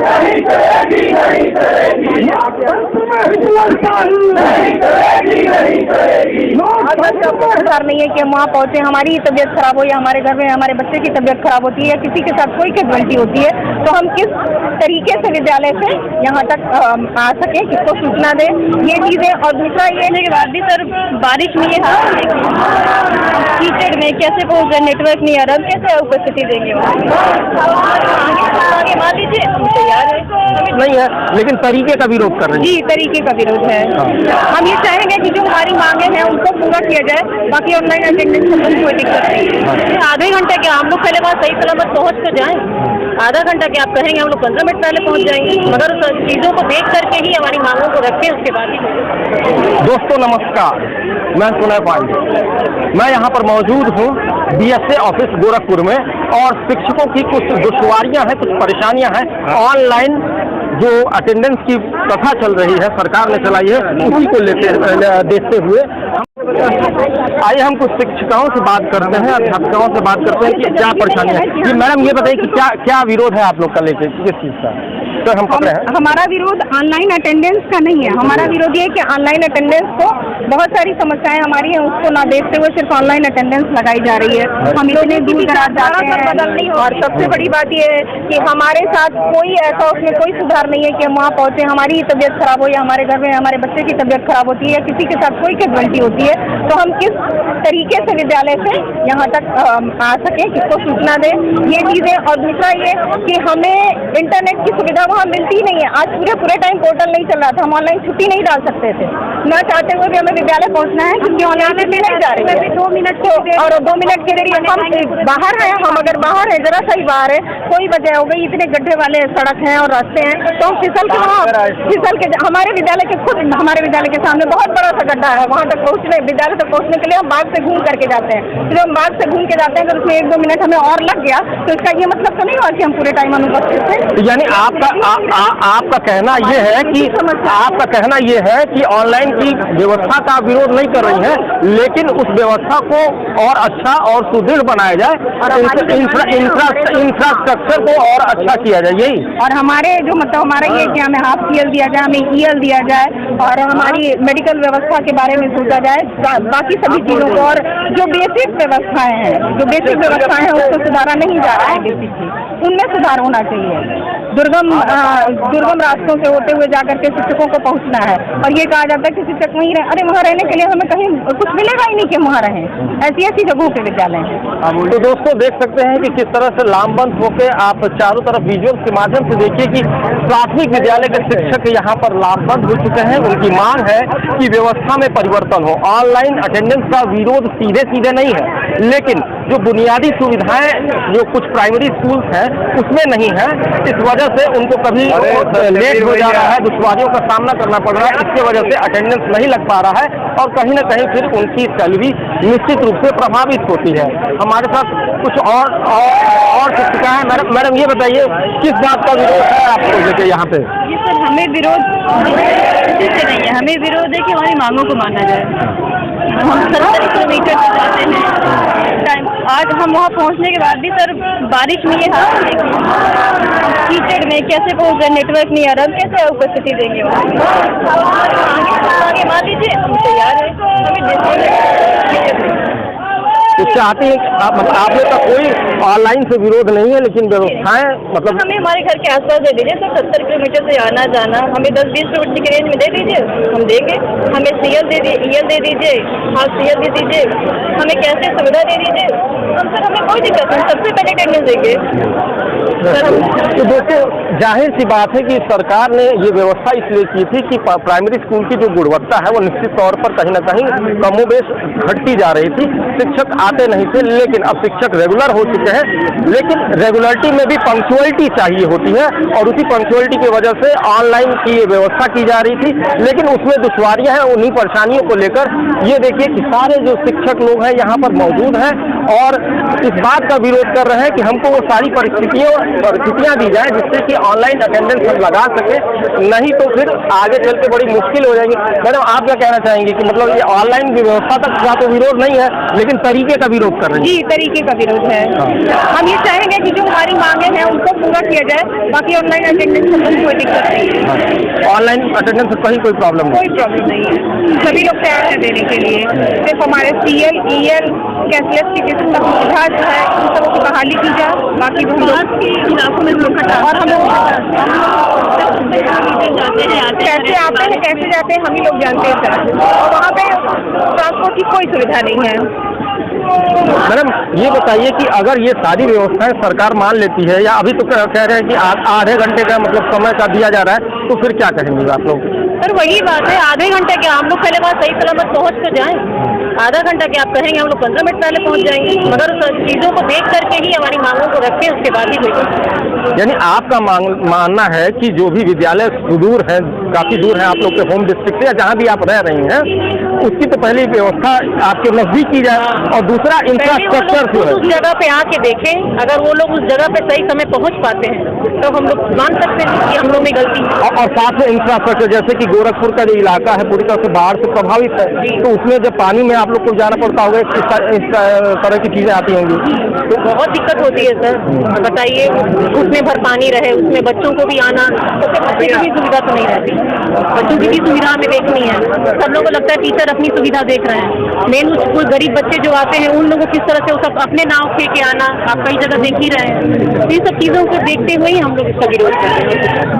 नहीं करेगी, नहीं करेगी, नहीं करेगी। इंतजार नहीं है कि हम वहाँ पहुँचे, हमारी तबीयत खराब हो या हमारे घर में हमारे बच्चे की तबीयत खराब होती है या किसी के साथ कोई कैजुअल्टी होती है, तो हम किस तरीके से विद्यालय से यहाँ तक आ सके, किसको सूचना दें, ये चीज़ें। और दूसरा ये है के बाद भी सर बारिश नहीं है, कीचड़ में कैसे पहुँच रहे, नेटवर्क नहीं आ रहा, कैसे उपस्थिति देंगे आगे मान लीजिए हम तैयार है नहीं है, लेकिन तरीके का विरोध कर रहे हैं। जी, तरीके का विरोध है। हम ये चाहेंगे कि जो हमारी मांगे हैं उनको पूरा किया जाए, बाकी ऑनलाइन अटेंडेंस में कोई दिक्कत नहीं है। आधे घंटे के हम लोग पहले वहाँ सही सलामत पहुँच तो जाएं, आधा घंटा के आप कहेंगे हम लोग 15 मिनट पहले पहुँच जाएंगे, मगर चीज़ों को देख करके ही हमारी मांगों को रखें, उसके बाद ही। दोस्तों नमस्कार, मैं सुनय पांडे, मैं यहाँ पर मौजूद हूँ BSA ऑफिस गोरखपुर में, और शिक्षकों की कुछ दुश्वारियाँ हैं, कुछ परेशानियाँ हैं। ऑनलाइन जो अटेंडेंस की प्रथा चल रही है, सरकार ने चलाई है, उसी को देखते हुए आइए हम कुछ शिक्षिकाओं से बात करते हैं, अध्यापकों से बात करते हैं कि क्या परेशानी है। जी मैडम, ये बताइए कि क्या विरोध है आप लोग का लेके, किस चीज़ का? तो हम पकड़े हैं। हमारा विरोध ऑनलाइन अटेंडेंस का नहीं है, हमारा विरोध ये है कि ऑनलाइन अटेंडेंस को बहुत सारी समस्याएं हमारी हैं, उसको ना देखते हुए सिर्फ ऑनलाइन अटेंडेंस लगाई जा रही है। हम इतने दूर दराज जाते हैं, और सबसे बड़ी बात ये है कि हमारे साथ कोई ऐसा उसमें कोई सुधार नहीं है कि हम वहाँ पहुँचे, हमारी तबीयत खराब हो या हमारे घर में हमारे बच्चे की तबीयत खराब होती है या किसी के साथ कोई कैजुअल्टी होती है, तो हम किस तरीके से विद्यालय से यहाँ तक आ सके, किसको सूचना दें, ये चीज़ें। और दूसरा ये कि हमें इंटरनेट की सुविधा वहाँ मिलती ही नहीं है। आज पूरे टाइम पोर्टल नहीं चल रहा था, हम ऑनलाइन छुट्टी नहीं डाल सकते थे, न चाहते हुए भी हमें विद्यालय पहुँचना है, क्योंकि ऑनलाइन छुट्टी नहीं जा रही है। 2 मिनट और 2 मिनट के जरिए हम बाहर हैं, हम अगर बाहर हैं, जरा सही बाहर है, कोई वजह हो गई, इतने गड्ढे वाले सड़क हैं और रास्ते हैं, तो हम फिसल के हमारे विद्यालय के हमारे विद्यालय के सामने बहुत बड़ा सा गड्ढा है, वहाँ तक पहुँचने, विद्यालय तक पहुँचने के लिए हम बाग से घूम करके जाते हैं। फिर हम बाग से घूम के जाते हैं, अगर उसमें 1-2 मिनट हमें और लग गया तो इसका ये मतलब तो नहीं हुआ कि हम पूरे टाइम अनुपस्थित थे। यानी आपका कहना ये है कि ऑनलाइन की व्यवस्था का विरोध नहीं कर रही है, लेकिन उस व्यवस्था को और अच्छा और सुदृढ़ बनाया जाए, इंफ्रास्ट्रक्चर को और अच्छा किया जाए, यही। और हमारे जो मतलब हमारा ये कि हमें हाफ CL दिया जाए, हमें EL दिया जाए, और हमारी मेडिकल व्यवस्था के बारे में सोचा जाए, बाकी सभी चीज़ों को। और जो बेसिक व्यवस्थाएं हैं उसको सुधारा नहीं जा रहा है, बेसिकली उनमें सुधार होना चाहिए। दुर्गम रास्तों से होते हुए जाकर के शिक्षकों को पहुंचना है, और ये कहा जाता है कि शिक्षक वहीं रहे, अरे वहाँ रहने के लिए हमें कहीं कुछ मिलेगा ही नहीं कि वहाँ रहें। ऐसी जगहों पे विद्यालय हैं। तो दोस्तों देख सकते हैं कि किस तरह से लामबंद होकर आप चारों तरफ विजुअल्स के माध्यम से देखिए कि प्राथमिक विद्यालय के शिक्षक यहाँ पर लामबंद हो चुके हैं। उनकी मांग है कि व्यवस्था में परिवर्तन हो। ऑनलाइन अटेंडेंस का विरोध सीधे नहीं है, लेकिन जो बुनियादी सुविधाएं जो कुछ प्राइमरी स्कूल्स हैं उसमें नहीं है, इस वजह से उनको कभी लेट हो जा रहा है, दुश्वारियों का सामना करना पड़ रहा है, इसके वजह से अटेंडेंस नहीं लग पा रहा है, और कहीं ना कहीं फिर उनकी सैलरी निश्चित रूप से प्रभावित होती है। हमारे साथ कुछ और शिक्षिका हैं। मैडम ये बताइए किस बात का विरोध है आपको लेके यहाँ पे? जी सर, हमें विरोध से नहीं है, हमें विरोध है कि हमारी मांगों को माना जाए। हम 70 किलोमीटर से जाते हैं, आज हम वहाँ पहुँचने के बाद भी सर बारिश नहीं है, कीचड़ में कैसे पहुँच रहे, नेटवर्क नहीं आ रहा, कैसे उपस्थिति देंगे आगे मान लीजिए हम तैयार हैं। तो चाहते हैं आप लोग का कोई ऑनलाइन से विरोध नहीं है, लेकिन व्यवस्थाएं मतलब हमें हमारे घर के आसपास दे दीजिए सर, 70 किलोमीटर से आना जाना, हमें 10-20 किलोमीटर की रेंज में दे दीजिए, हम देंगे। हमें EL दे दीजिए, हाफ CL दे दीजिए, हमें कैसे सुविधा दे दीजिए, हम सर हमें कोई दिक्कत नहीं, सबसे पहले अटेंडेंस देंगे। तो दोस्तों जाहिर सी बात है कि सरकार ने ये व्यवस्था इसलिए की थी कि प्राइमरी स्कूल की जो गुणवत्ता है वो निश्चित तौर पर कहीं ना कहीं कमोबेश घटती जा रही थी, शिक्षक आते नहीं थे, लेकिन अब शिक्षक रेगुलर हो चुके हैं। लेकिन रेगुलरिटी में भी पंक्चुअलिटी चाहिए होती है, और उसी पंक्चुअलिटी की वजह से ऑनलाइन की ये व्यवस्था की जा रही थी, लेकिन उसमें दुश्वारियां हैं। उन्हीं परेशानियों को लेकर ये देखिए कि सारे जो शिक्षक लोग हैं यहाँ पर मौजूद हैं, और इस बात का विरोध कर रहे हैं कि हमको वो सारी परिस्थितियाँ दी जाए जिससे कि ऑनलाइन अटेंडेंस हम लगा सके, नहीं तो फिर आगे चल के बड़ी मुश्किल हो जाएगी। मैडम आप क्या कहना चाहेंगे कि मतलब ये ऑनलाइन व्यवस्था तक का तो विरोध नहीं है लेकिन तरीके का विरोध कर रहे हैं? जी, तरीके का विरोध है। हम ये चाहेंगे कि जो हमारी मांगे हैं उनको पूरा किया जाए, बाकी ऑनलाइन अटेंडेंस में कोई दिक्कत नहीं है। ऑनलाइन अटेंडेंस से कहीं कोई प्रॉब्लम नहीं? कोई प्रॉब्लम नहीं है, सभी लोग तैयार हैं देने के लिए। सिर्फ हमारे CL, EL, कैशलेस टिकट सब सुविधा जो है उन सबको बहाली की जाए, बाकी हम लोग इलाकों में और हम लोग कैसे आते हैं कैसे जाते हैं हम ही लोग जानते हैं सर, और वहाँ पे ट्रांसपोर्ट की कोई सुविधा नहीं है। मैडम ये बताइए कि अगर ये सारी व्यवस्थाएं सरकार मान लेती है, या अभी तो कह रहे हैं कि आधे घंटे का मतलब समय का दिया जा रहा है, तो फिर क्या कहेंगे आप लोग? सर वही बात है, आधे घंटे क्या, हम लोग पहले बात सही सलामत पहुँच तो जाएं। आधा घंटा क्या आप कहेंगे, हम लोग 15 मिनट पहले पहुँच जाएंगे, मगर चीज़ों को देख करके ही हमारी मांगों को रखें, उसके बाद ही कोई। यानी आपका मानना है कि जो भी विद्यालय सुदूर है, काफ़ी दूर है आप लोग के होम डिस्ट्रिक्ट से या जहाँ भी आप रह रही हैं, उसकी तो पहली व्यवस्था आपके नज़दीक की जाए, और दूसरा इंफ्रास्ट्रक्चर जो है उस जगह पे आके देखें। अगर वो लोग उस जगह पे सही समय पहुँच पाते हैं तो हम लोग मान सकते हैं कि हम लोग में गलती है। और साथ में इंफ्रास्ट्रक्चर, जैसे कि गोरखपुर का जो इलाका है पूरी तरह से बाढ़ से प्रभावित है, तो उसमें जब पानी में आप लोग को जाना पड़ता होगा, इस तरह की चीज़ें आती होंगी, तो बहुत दिक्कत होती है सर। बताइए, उसमें भर पानी रहे, उसमें बच्चों को भी आना, तो बच्चे की भी सुविधा तो नहीं रहती, बच्चों की भी सुविधा हमें देखनी है। सब लोगों को लगता है टीचर अपनी सुविधा देख रहे हैं, मेन कोई गरीब बच्चे जो आते हैं उन लोगों किस तरह से वो सब अपने नाव फेंक के आना, आप कई जगह देख ही रहे हैं। ये सब चीज़ों को देखते हुए ही हम लोग इसका विरोध करते हैं।